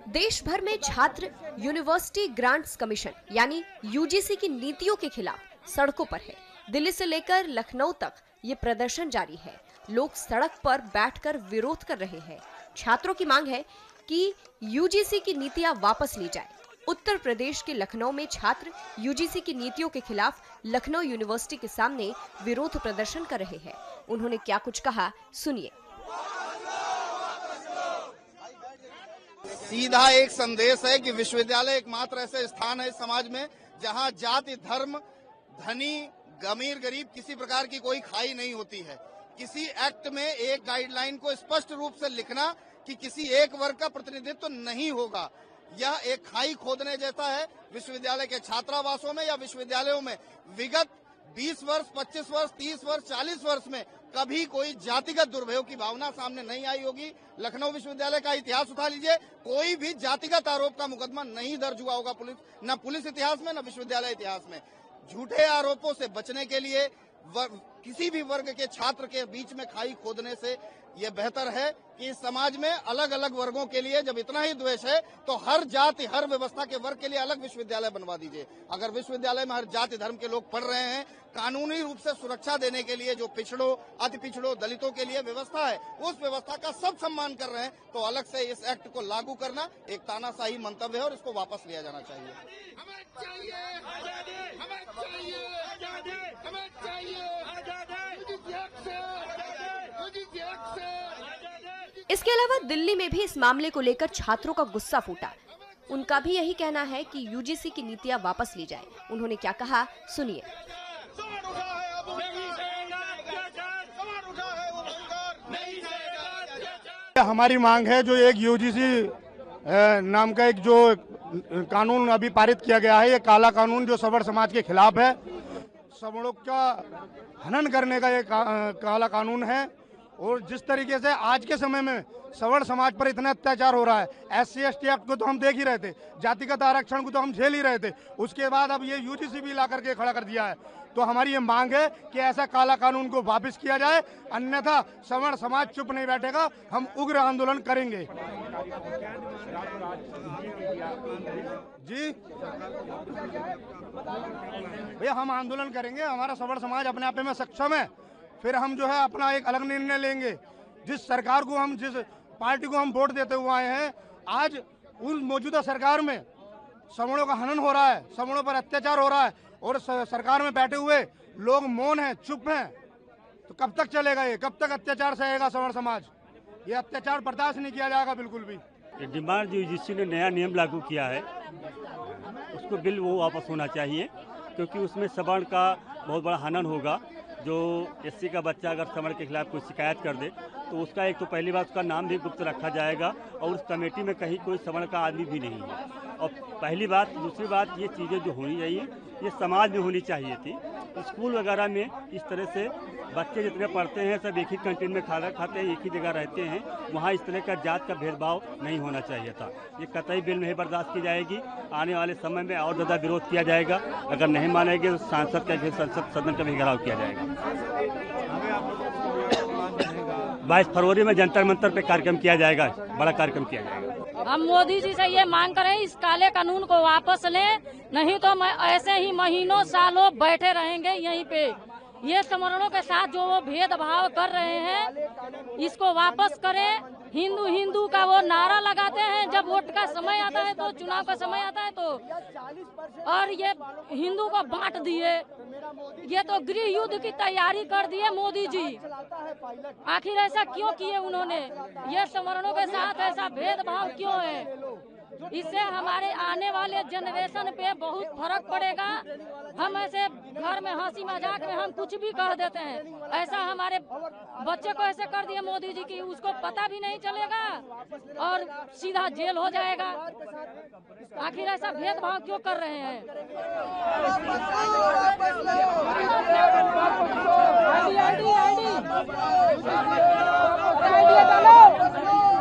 देश भर में छात्र यूनिवर्सिटी ग्रांट्स कमीशन यानी यूजीसी की नीतियों के खिलाफ सड़कों पर है। दिल्ली से लेकर लखनऊ तक ये प्रदर्शन जारी है। लोग सड़क पर बैठकर विरोध कर रहे हैं। छात्रों की मांग है कि यूजीसी की नीतियां वापस ली जाए। उत्तर प्रदेश के लखनऊ में छात्र यूजीसी की नीतियों के खिलाफ लखनऊ यूनिवर्सिटी के सामने विरोध प्रदर्शन कर रहे हैं। उन्होंने क्या कुछ कहा, सुनिए। सीधा एक संदेश है कि विश्वविद्यालय एकमात्र ऐसे स्थान है समाज में जहां जाति, धर्म, धनी, अमीर, गरीब किसी प्रकार की कोई खाई नहीं होती है। किसी एक्ट में एक गाइडलाइन को स्पष्ट रूप से लिखना कि किसी एक वर्ग का प्रतिनिधित्व नहीं होगा, यह एक खाई खोदने जैसा है। विश्वविद्यालय के छात्रावासों में या विश्वविद्यालयों में विगत 20 वर्ष, 25 वर्ष, 30 वर्ष, 40 वर्ष में कभी कोई जातिगत दुर्भयोग की भावना सामने नहीं आई होगी। लखनऊ विश्वविद्यालय का इतिहास उठा लीजिए, कोई भी जातिगत आरोप का मुकदमा नहीं दर्ज हुआ होगा न पुलिस इतिहास में, न विश्वविद्यालय इतिहास में। झूठे आरोपों से बचने के लिए किसी भी वर्ग के छात्र के बीच में खाई खोदने से यह बेहतर है कि इस समाज में अलग अलग वर्गों के लिए जब इतना ही द्वेष है तो हर जाति, हर व्यवस्था के वर्ग के लिए अलग विश्वविद्यालय बनवा दीजिए। अगर विश्वविद्यालय में हर जाति धर्म के लोग पढ़ रहे हैं, कानूनी रूप से सुरक्षा देने के लिए जो पिछड़ों, अति पिछड़ों, दलितों के लिए व्यवस्था है, उस व्यवस्था का सब सम्मान कर रहे हैं, तो अलग से इस एक्ट को लागू करना एक तानाशाही मंतव्य है और इसको वापस लिया जाना चाहिए। इसके अलावा दिल्ली में भी इस मामले को लेकर छात्रों का गुस्सा फूटा। उनका भी यही कहना है कि यूजीसी की नीतियां वापस ली जाए। उन्होंने क्या कहा, सुनिए। हमारी मांग है जो एक यूजीसी नाम का एक जो कानून अभी पारित किया गया है, ये काला कानून जो सवर्ण समाज के खिलाफ है, सवर्णों का हनन करने का ये काला कानून है। और जिस तरीके से आज के समय में सवर्ण समाज पर इतना अत्याचार हो रहा है, SC/ST एक्ट को तो हम देख ही रहे थे, जातिगत आरक्षण को तो हम झेल ही रहे थे, उसके बाद अब ये यूजीसी भी ला करके खड़ा कर दिया है। तो हमारी ये मांग है कि ऐसा काला कानून को वापस किया जाए, अन्यथा सवर्ण समाज चुप नहीं बैठेगा, हम उग्र आंदोलन करेंगे। जी भैया, हम आंदोलन करेंगे, हमारा सवर्ण समाज अपने आप में सक्षम है, फिर हम जो है अपना एक अलग निर्णय लेंगे। जिस सरकार को हम, जिस पार्टी को हम वोट देते हुए आए हैं, आज उन मौजूदा सरकार में सवर्णों का हनन हो रहा है, सवर्णों पर अत्याचार हो रहा है और सरकार में बैठे हुए लोग मौन हैं, चुप हैं। तो कब तक चलेगा ये, कब तक अत्याचार सहेगा सवर्ण समाज? ये अत्याचार बर्दाश्त नहीं किया जाएगा बिल्कुल भी। डिमांड जो यूजीसी ने नया नियम लागू किया है, उसको बिल वो वापस होना चाहिए, क्योंकि उसमें सवर्ण का बहुत बड़ा हनन होगा। जो SC का बच्चा अगर सवर्ण के खिलाफ कोई शिकायत कर दे तो उसका एक तो पहली बात उसका नाम भी गुप्त रखा जाएगा और उस कमेटी में कहीं कोई सवर्ण का आदमी भी नहीं है। और पहली बात, दूसरी बात, ये चीज़ें जो होनी चाहिए ये समाज में होनी चाहिए थी। स्कूल वगैरह में इस तरह से बच्चे जितने पढ़ते हैं सब एक ही कैंटीन में खाना खाते हैं, एक ही जगह रहते हैं, वहाँ इस तरह का जात का भेदभाव नहीं होना चाहिए था। ये कतई बिल नहीं बर्दाश्त की जाएगी। आने वाले समय में और ज़्यादा विरोध किया जाएगा। अगर नहीं मानेंगे तो सांसद का संसद सदन का भी घेराव किया जाएगा। 22 फरवरी में जंतर मंतर पे कार्यक्रम किया जाएगा, बड़ा कार्यक्रम किया जाएगा। हम मोदी जी से ये मांग करें इस काले कानून को वापस लें, नहीं तो मैं ऐसे ही महीनों सालों बैठे रहेंगे यहीं पे। ये सवर्णों के साथ जो वो भेदभाव कर रहे हैं, इसको वापस करें। हिंदू हिंदू का वो नारा लगाते हैं जब वोट का समय आता है, तो चुनाव का समय आता है तो, और ये हिंदू को बांट दिए। ये तो गृह युद्ध की तैयारी कर दिए मोदी जी। आखिर ऐसा क्यों किए उन्होंने? ये सवर्णों के साथ ऐसा भेदभाव क्यों है? इससे हमारे आने वाले जनरेशन पे बहुत फर्क पड़ेगा। हम ऐसे घर में हंसी मजाक में हम कुछ भी कह देते हैं, ऐसा हमारे बच्चे को ऐसे कर दिए मोदी जी की, उसको पता भी नहीं चलेगा और सीधा जेल हो जाएगा। आखिर ऐसा भेदभाव क्यों कर रहे हैं? आईडी